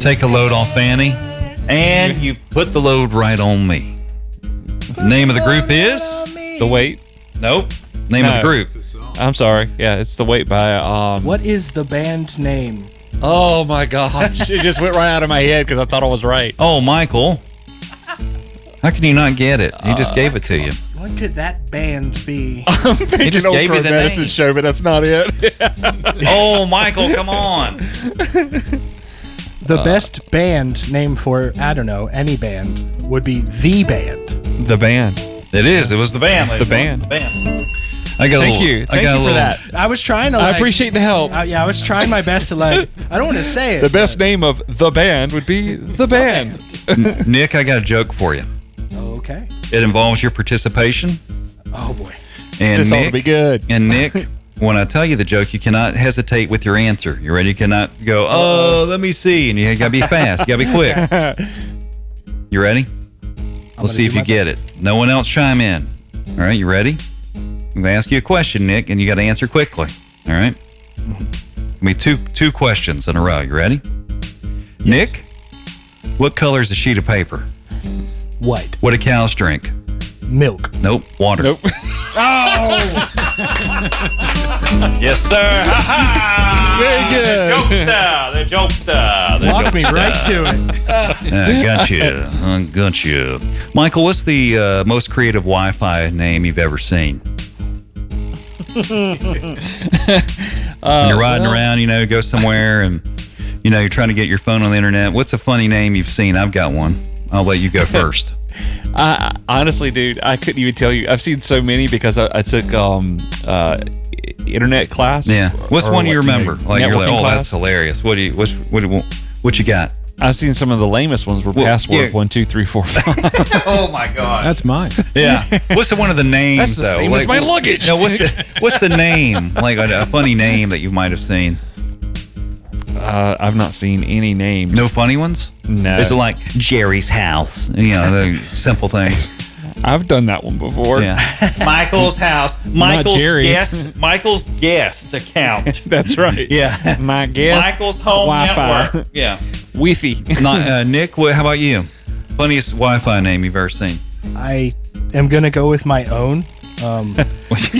Take a load off Fanny, and you put the load right on me. Name of the group is? The Weight. Nope. Name of the group. I'm sorry. Yeah, it's The Weight by... What is the band name? Oh, my gosh. It just went right out of my head because I thought I was right. Oh, Michael. How can you not get it? He just gave it to you. What could that band be? He just gave you the medicine name. show, but that's not it. Oh, Michael, come on. The best band name for, I don't know, any band would be The Band. The Band. It is. It was the band. It's the band. I got a Thank little, you. Thank you for that. I was trying to. I appreciate the help. I was trying my best to I don't want to say it. The best name of the band would be The Band. Nick, I got a joke for you. Okay. It involves your participation. Oh boy. And This ought to Nick, be good. And Nick, when I tell you the joke, you cannot hesitate with your answer. You ready? You cannot go, oh, let me see. And you got to be fast. You got to be quick. You ready? We'll see if you get it. No one else chime in. All right, you ready? I'm going to ask you a question, Nick, and you got to answer quickly. All right? Give me two questions in a row. You ready? Yes. Nick, what color is the sheet of paper? White. What do cows drink? Milk. Nope. Water. Nope. Oh! Yes, sir. Ha ha! Very good. The jokester. Walk me right to it. I got you. I got you. Michael, what's the most creative Wi-Fi name you've ever seen? When you're riding around, go somewhere and, you're trying to get your phone on the internet. What's a funny name you've seen? I've got one. I'll let you go first. Honestly, dude, I couldn't even tell you. I've seen so many because I took internet class. Yeah. What's one you remember? Like you're like, oh, class? That's hilarious. What you got? I've seen some of the lamest ones were password 1 2 3 4 5. Oh my god. That's mine. Yeah. What's one of the names? That's the though? same as my luggage. No, what's the name? Like a funny name that you might have seen. I've not seen any names. No funny ones? No. Is it like Jerry's house? The simple things. I've done that one before. Yeah. Michael's house. Jerry's. Michael's guest account. That's right. Yeah. My guest. Michael's home Wi-Fi. network. Yeah. Wi-Fi. Nick, how about you? Funniest Wi-Fi name you've ever seen? I am gonna go with my own. You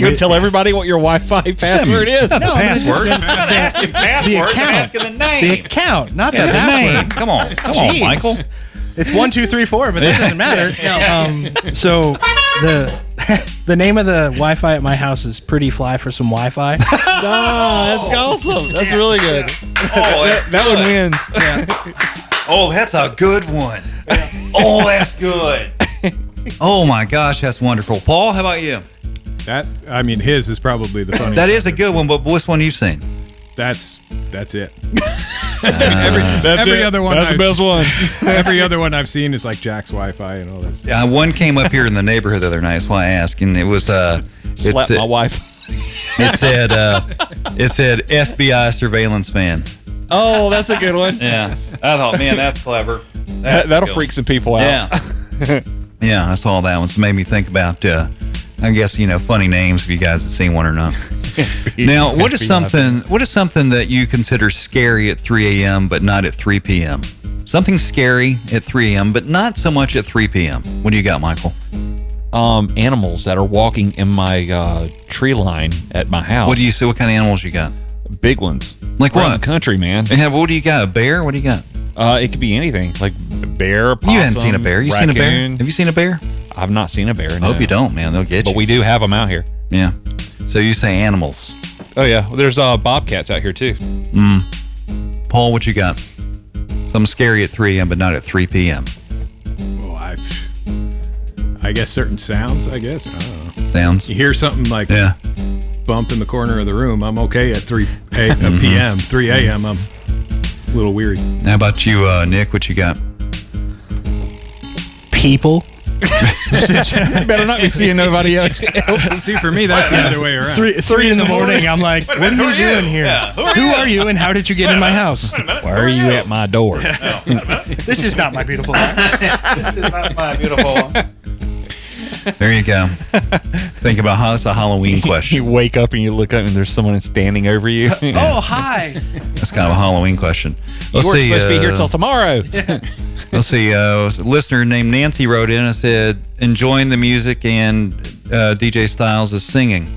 gonna tell everybody what your Wi-Fi password is? That's the password. I'm not asking passwords. I'm asking the name. The account, not the the password. name. Come on, Michael. It's 1 2 3 4, but that doesn't matter. So the name of the Wi-Fi at my house is Pretty Fly for some Wi-Fi. That's awesome. That's really good. Oh, that one wins. Yeah. Oh, that's a good one. Oh, that's good. Oh my gosh, that's wonderful. Paul, how about you? His is probably the funniest. That is a good one, but what's one you've seen? That's it. That's every it. other one. That's the best one. Every other one I've seen is like Jack's Wi-Fi and all this. One came up here in the neighborhood the other night. That's why I asked, and it was Slap my wife. It said FBI surveillance fan. Oh, that's a good one. Yeah, I thought, man, that's clever. That'll freak some people out. Yeah, yeah, I saw that one. So it made me think about, I guess funny names if you guys had seen one or not. Now, what is something that you consider scary at 3 a.m. but not at 3 p.m.? Something scary at 3 a.m. but not so much at 3 p.m. What do you got, Michael? Animals that are walking in my tree line at my house. What do you say? What kind of animals you got? Big ones. Like around what? The country, man. Yeah, what do you got? A bear? What do you got? It could be anything. Like a bear, possum, You haven't seen a bear. You raccoon. seen a bear? Have you seen a bear? I've not seen a bear. I No. hope you don't, man. They'll get you. But we do have them out here. Yeah. So you say animals. Oh yeah, there's bobcats out here too. Paul, what you got? Something scary at 3 a.m. but not at 3 p.m. Well, I guess certain sounds. I guess. I don't know. Sounds. You hear something like Yeah. bump in the corner of the room, I'm okay at 3 p.m. 3 a.m. I'm a little weary. How about you, Nick? What you got? People. Better not be seeing nobody else. See, for me, that's the other way around. Three in the morning, I'm like, what are you doing here? Yeah, who are you and how did you get in my house? Why are you at my door? This is not my beautiful wife. This is not my beautiful one. There you go. Think about how it's a Halloween question. You wake up and you look up and there's someone standing over you. Oh, hi. That's kind of a Halloween question. You weren't supposed to be here till tomorrow. Let's see. A listener named Nancy wrote in and said, enjoying the music and DJ Styles is singing.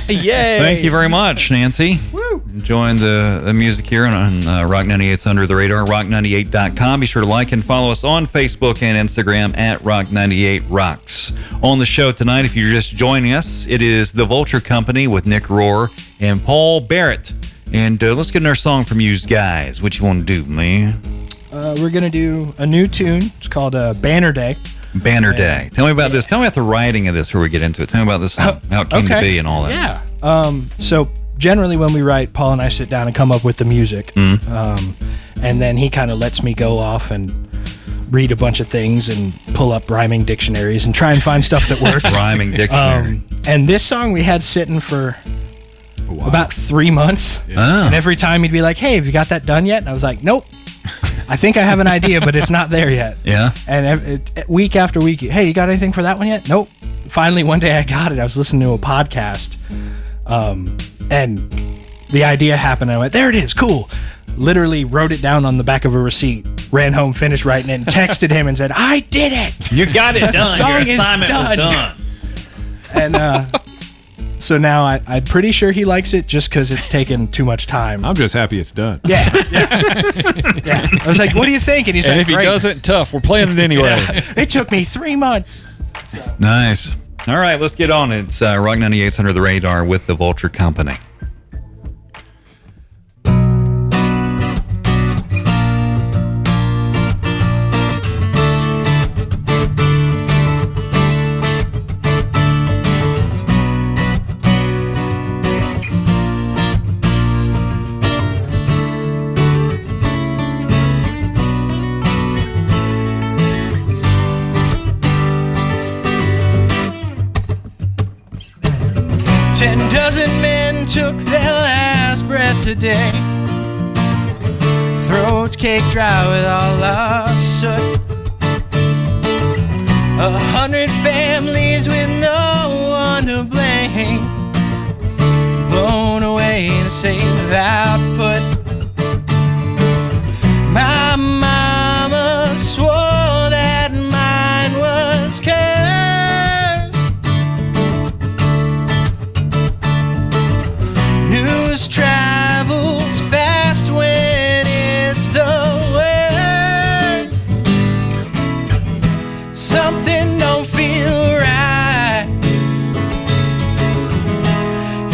Yay! Thank you very much, Nancy. Woo! Enjoying the music here on Rock 98's Under the Radar, rock98.com. Be sure to like and follow us on Facebook and Instagram at Rock98Rocks. On the show tonight, if you're just joining us, it is the Vulture Company with Nick Rohr and Paul Barrett. And let's get another song from you guys. What you want to do, man? We're going to do a new tune. It's called Banner Day. Banner Day. Tell me about this. Tell me about the writing of this before we get into it. Tell me about this song, how it came to be and all that. Yeah. So generally when we write, Paul and I sit down and come up with the music. And then he kind of lets me go off and read a bunch of things and pull up rhyming dictionaries and try and find stuff that works. Rhyming dictionary. And this song we had sitting for about 3 months. Yeah. Oh. And every time he'd be like, hey, have you got that done yet? And I was like, nope. I think I have an idea, but it's not there yet. Yeah. And week after week, hey, you got anything for that one yet? Nope. Finally, one day I got it. I was listening to a podcast, and the idea happened. I went, there it is, cool. Literally wrote it down on the back of a receipt, ran home, finished writing it, and texted him and said, I did it. You got it done. Song Your is assignment was done. And so now I'm pretty sure he likes it just because it's taken too much time. I'm just happy it's done. Yeah. I was like, what do you think? And he's and like, if he doesn't, tough. We're playing it anyway. It took me 3 months. Nice. All right, let's get on. It's Rock 98's Under the Radar with the Vulture Company. Took their last breath today. Throats caked dry with all our soot. 100 families with no one to blame, blown away to save output. My mama swore that mine was cursed. News travels fast when it's the worst. Something don't feel right.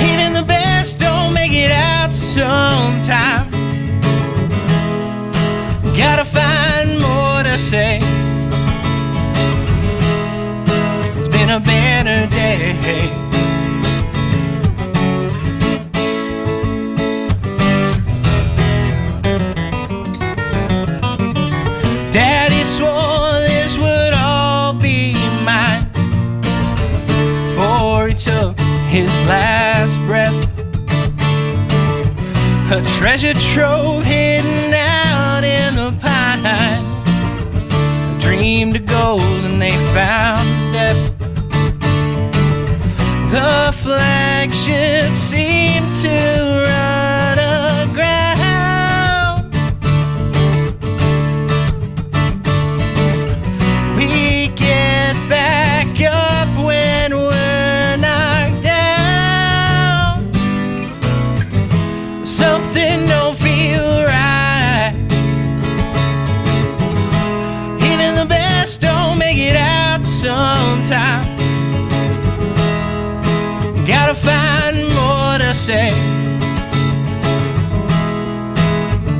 Even the best don't make it out sometime. Gotta find more to say. It's been a banner day. Daddy swore this would all be mine before he took his last breath. A treasure trove hidden out in the pine. A dream to gold and they found death. The flagship seemed to run aground. We get back up when we're knocked down. Something don't feel right. Even the best don't make it out sometime. Gotta find more to say.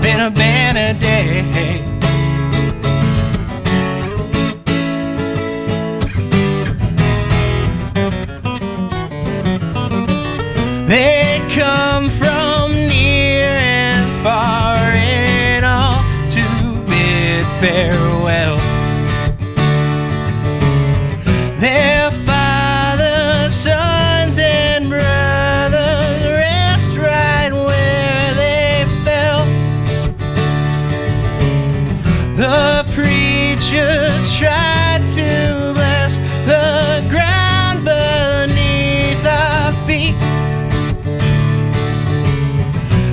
Been a banner day. They come from near and far and all to bid farewell. Their fathers, sons, and brothers rest right where they fell. The preacher tried to bless the ground beneath our feet.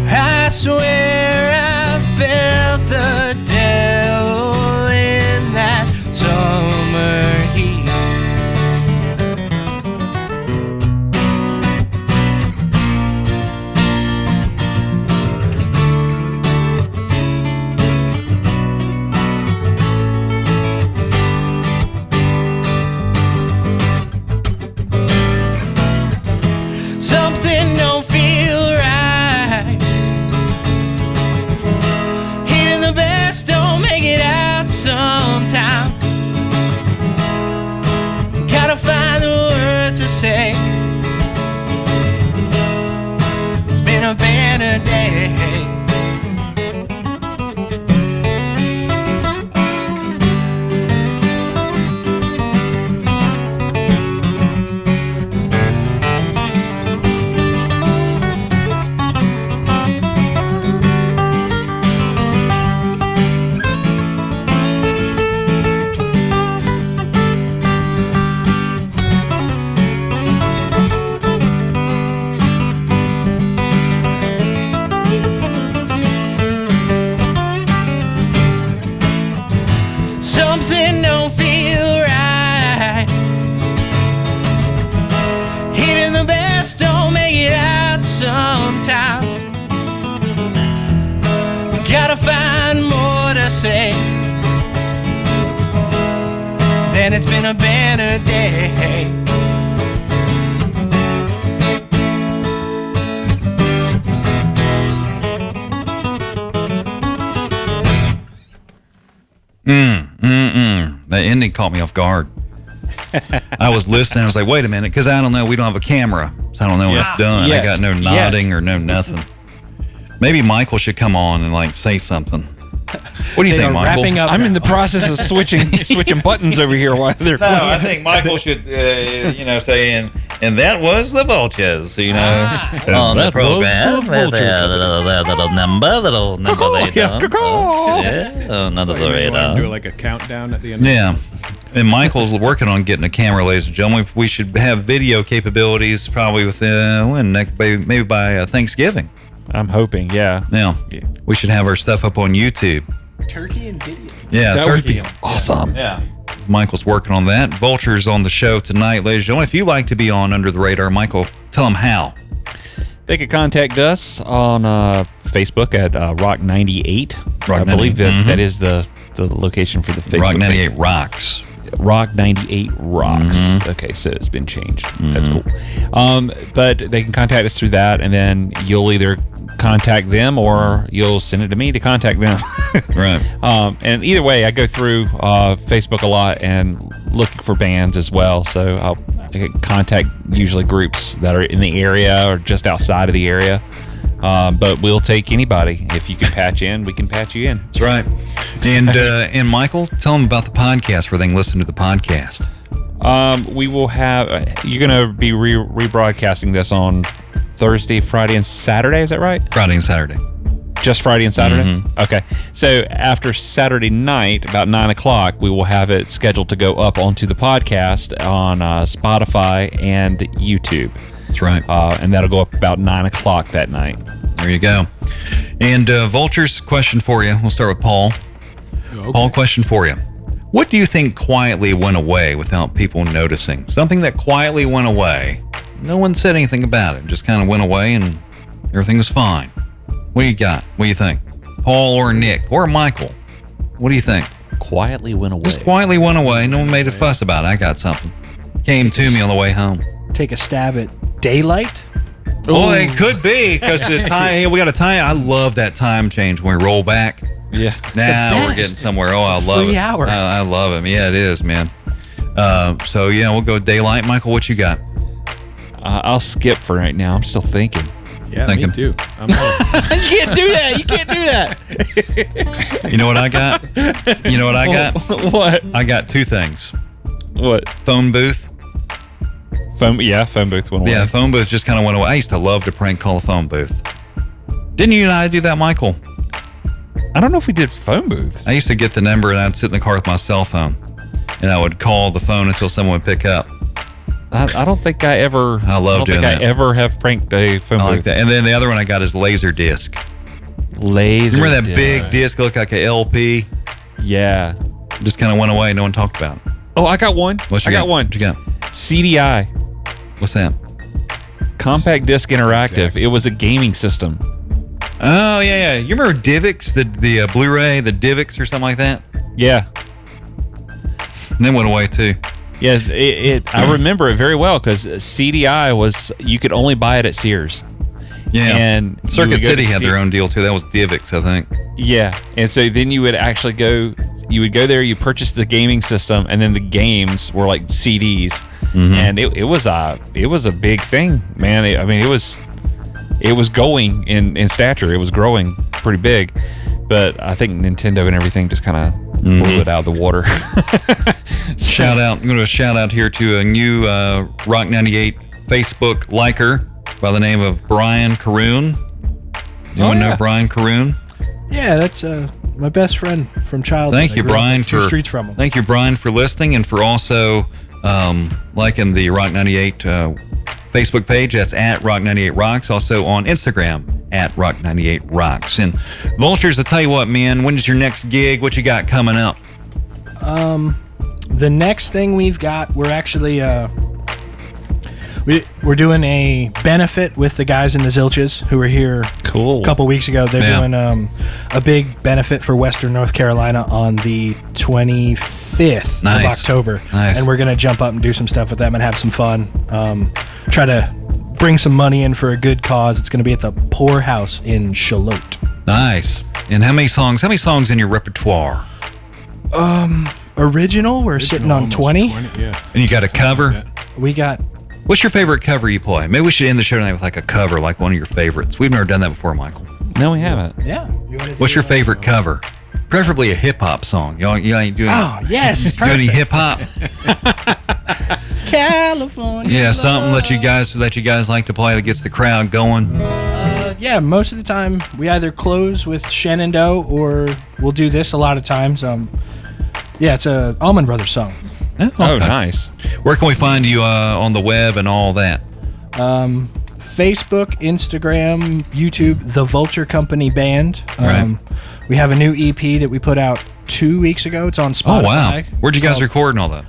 I swear I felt the devil in that summer heat. Something don't feel right. Even the best don't make it out sometime. Gotta find the words to say. It's been a better day. Something don't feel right. Even the best don't make it out sometime. Gotta find more to say. Then it's been a better day. The ending caught me off guard. I was listening. I was like, wait a minute, because I don't know. We don't have a camera, so I don't know when it's done. I got no nodding or no nothing. Maybe Michael should come on and like say something. What do you think, Michael? I'm in the process of switching buttons over here while they're playing. I think Michael should, say, and that was the Vultures, on the program. Little number under the radar. Do like a countdown at the end. Yeah. And Michael's working on getting a camera, ladies and gentlemen. We should have video capabilities probably maybe by Thanksgiving. I'm hoping, yeah. Yeah. We should have our stuff up on YouTube. Turkey and video. Yeah, that turkey. would be awesome. Yeah. Michael's working on that. Vulture's on the show tonight, ladies and gentlemen. If you'd like to be on Under the Radar, Michael, tell them how. They could contact us on Facebook at Rock 98. Rock I believe 98. that is the location for the Facebook Rock 98 page. Rocks. Rock 98 Rocks. Okay, so it's been changed. That's cool. But they can contact us through that, and then you'll either contact them or you'll send it to me to contact them. Right. And either way, I go through Facebook a lot and looking for bands as well. So I contact usually groups that are in the area or just outside of the area. But we'll take anybody. If you can patch in, we can patch you in. That's right. And Michael, tell them about the podcast where they can listen to the podcast. We will have. You're going to be rebroadcasting this on Thursday, Friday, and Saturday. Is that right? Friday and Saturday. Just Friday and Saturday? Okay. So after Saturday night, about 9 o'clock, we will have it scheduled to go up onto the podcast on Spotify and YouTube. That's right. And that'll go up about 9 o'clock that night. There you go. And Vulture's question for you. We'll start with Paul. Okay. Paul, question for you. What do you think quietly went away without people noticing? Something that quietly went away. No one said anything about it. Just kind of went away and everything was fine. What do you got? What do you think? Paul or Nick or Michael? What do you think? Quietly went away. Just quietly went away. No one made a fuss about it. I got something. Came to me on the way home. Take a stab at daylight. Oh, it could be because the time. Hey, we got a time. I love that time change when we roll back. Yeah. Now we're getting somewhere. Oh, I love it. 3 hour. I love it. Yeah, it is, man. So yeah, we'll go daylight. Michael, what you got? I'll skip for right now. I'm still thinking. Yeah, Thinking. me too. I'm You can't do that. You can't do that. You know what I got? You know what I got? What? I got two things. What? Phone booth. Phone booth went away. Yeah, phone booth just kind of went away. I used to love to prank call a phone booth. Didn't you and I do that, Michael? I don't know if we did phone booths. I used to get the number and I'd sit in the car with my cell phone, and I would call the phone until someone would pick up. I don't think I ever. I love doing that. I ever have pranked a phone I like booth. that. And then the other one I got is laser disc. Laser. Remember that big disc that looked like an LP? Yeah. Just kind of went away. No one talked about it. Oh, I got one. What you I got? got one. What you got? CDI. What's that? Compact Disc Interactive. It was a gaming system. Oh, yeah. You remember DivX, the Blu-ray, the DivX or something like that? Yeah. And then went away too. Yeah, I remember it very well because CDI was, you could only buy it at Sears. Yeah. And Circuit City had their own deal too. That was DivX, I think. Yeah. And so then you would actually go there, you purchase the gaming system, and then the games were like CDs. Mm-hmm. And it was a big thing, man. It was going in stature. It was growing pretty big. But I think Nintendo and everything just kind of blew it out of the water. Shout out. I'm going to do a shout out here to a new Rock 98 Facebook liker by the name of Brian Caroon. You want to know Brian Caroon? Yeah, that's my best friend from childhood. Thank you, Brian, for streets from him. Thank you, Brian, for listening and for also liking the Rock 98 Facebook page. That's at Rock 98 Rocks. Also on Instagram at Rock 98 Rocks. And Vultures, I'll tell you what, man. When is your next gig? What you got coming up? The next thing we've got, we're actually we're doing a benefit with the guys in the Zilches who were here cool. a couple weeks ago. They're doing a big benefit for Western North Carolina on the 25th of October. Nice. And we're going to jump up and do some stuff with them and have some fun. Try to bring some money in for a good cause. It's going to be at the Poor House in Charlotte. Nice. And how many songs in your repertoire? Original, we're sitting on 20. Yeah. And you got a cover? We got... What's your favorite cover you play? Maybe we should end the show tonight with like a cover, like one of your favorites. We've never done that before, Michael. No, we haven't. Yeah. What's your favorite cover? Preferably a hip-hop song. You ain't doing... Oh, yes. Do any hip-hop? California. Yeah, something that you guys like to play that gets the crowd going. Yeah, most of the time we either close with Shenandoah or we'll do this a lot of times. Yeah, it's a Allman Brothers song. Oh, nice. Where can we find you on the web and all that? Facebook, Instagram, YouTube, The Vulture Company Band. Right. We have a new EP that we put out 2 weeks ago. It's on Spotify. Oh, wow. Where'd you guys record and all that?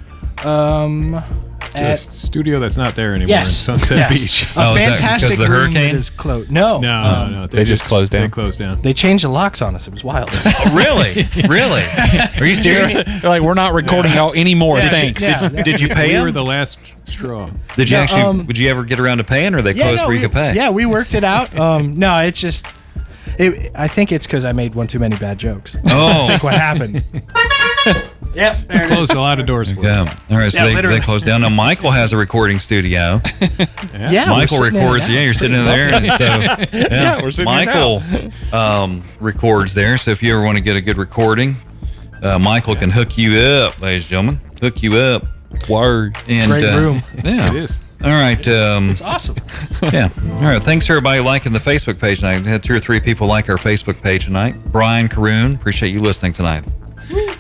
A studio that's not there anymore Yes. in Sunset Yes. Beach. A is that fantastic because of the room hurricane? that is closed. No. No. They just closed down. They closed down. They changed the locks on us. It was wild. Oh, really? Really? Are you serious? They're like, we're not recording out anymore. Thanks. Did you pay We them? were the last straw. Did you No, actually? Would you ever get around to paying, or they closed where you could pay? Yeah, we worked it out. No, it's just... I think it's because I made one too many bad jokes. Oh. I think what happened. Yep, there it is. Closed a lot of doors for Yeah. All right. So Yeah, they literally. closed down. Now Michael has a recording studio. Yeah, Michael we're sitting records. there now. Yeah, you're It's sitting in pretty there. lovely. And so yeah, we're sitting here Michael records there. So if you ever want to get a good recording, Michael can hook you up, ladies and gentlemen. Hook you up. Word. And, Great room. Yeah. It is. All right. It's awesome. Yeah. All right. Thanks everybody liking the Facebook page tonight. We had 2 or 3 people like our Facebook page tonight. Brian Caroon, appreciate you listening tonight.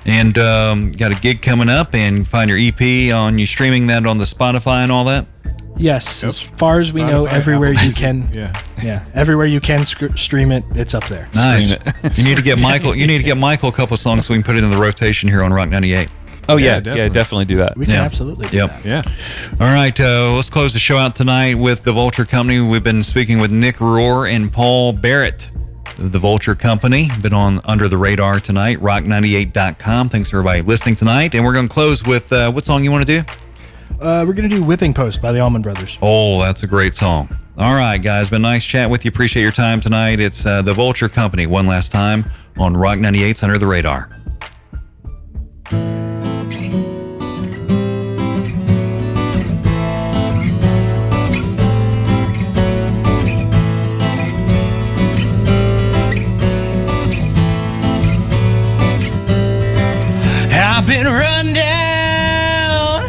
And got a gig coming up, and find your EP on you streaming that on the Spotify and all that. Yes, as far as we know, Spotify, everywhere Apple you Music. can. Yeah. Everywhere you can stream it, it's up there. Nice. Scream You need to get Michael. You need to get Michael a couple of songs so we can put it in the rotation here on Rock 98. Oh, yeah. definitely. Yeah, definitely do that. We can Yeah. absolutely do Yep. that. Yeah. All right. Let's close the show out tonight with the Vulture Company. We've been speaking with Nick Rohr and Paul Barrett of the Vulture Company. Been on Under the Radar tonight. Rock98.com. Thanks for everybody listening tonight. And we're going to close with what song you want to do? We're going to do Whipping Post by the Allman Brothers. Oh, that's a great song. All right, guys. Been nice chat with you. Appreciate your time tonight. It's the Vulture Company one last time on Rock 98's Under the Radar. been run down,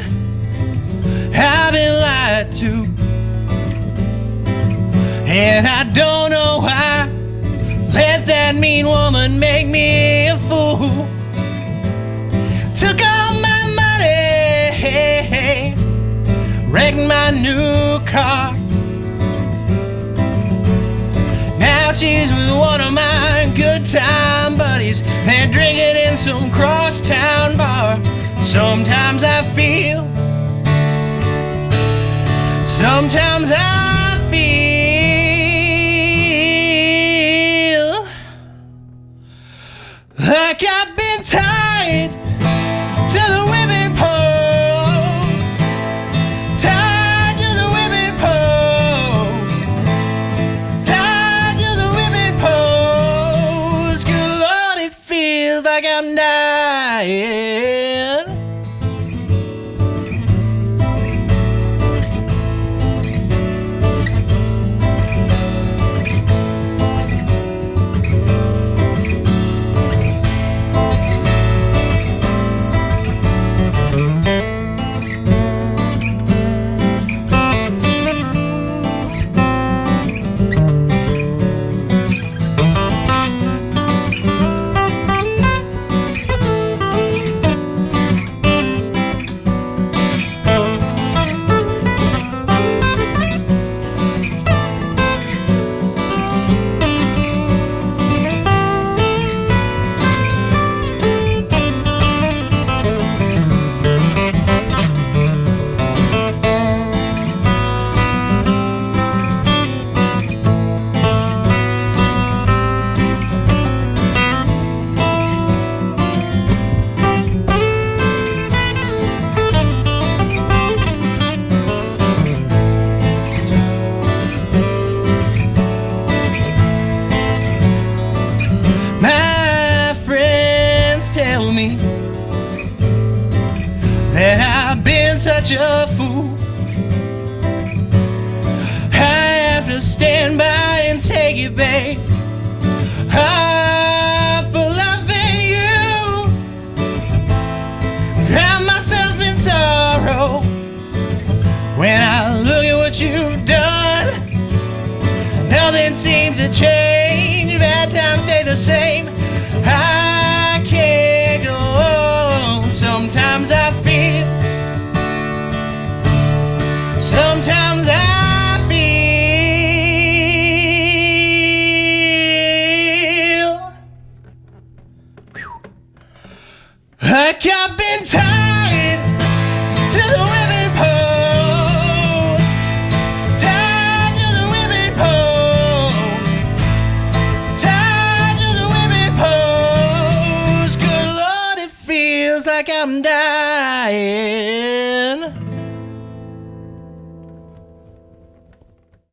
I've been lied to, and I don't know why. Let that mean woman make me a fool. Took all my money, wrecked my new car. Now she's with one of my good time buddies. They're drinking in some crosstown bar. Sometimes I feel like I've been tied to the whipping pole, tied to the whipping pole, tied to the whipping poles. Good Lord, it feels like I'm dying. That I've been such a fool. I have to stand by and take it back. For loving you, drown myself in sorrow. When I look at what you've done, nothing seems to change. Bad times stay the same. I can't go on. Sometimes I feel like I've been tied to the whipping post, tied to the whipping post, tied to the whipping post. Good Lord, it feels like I'm dying.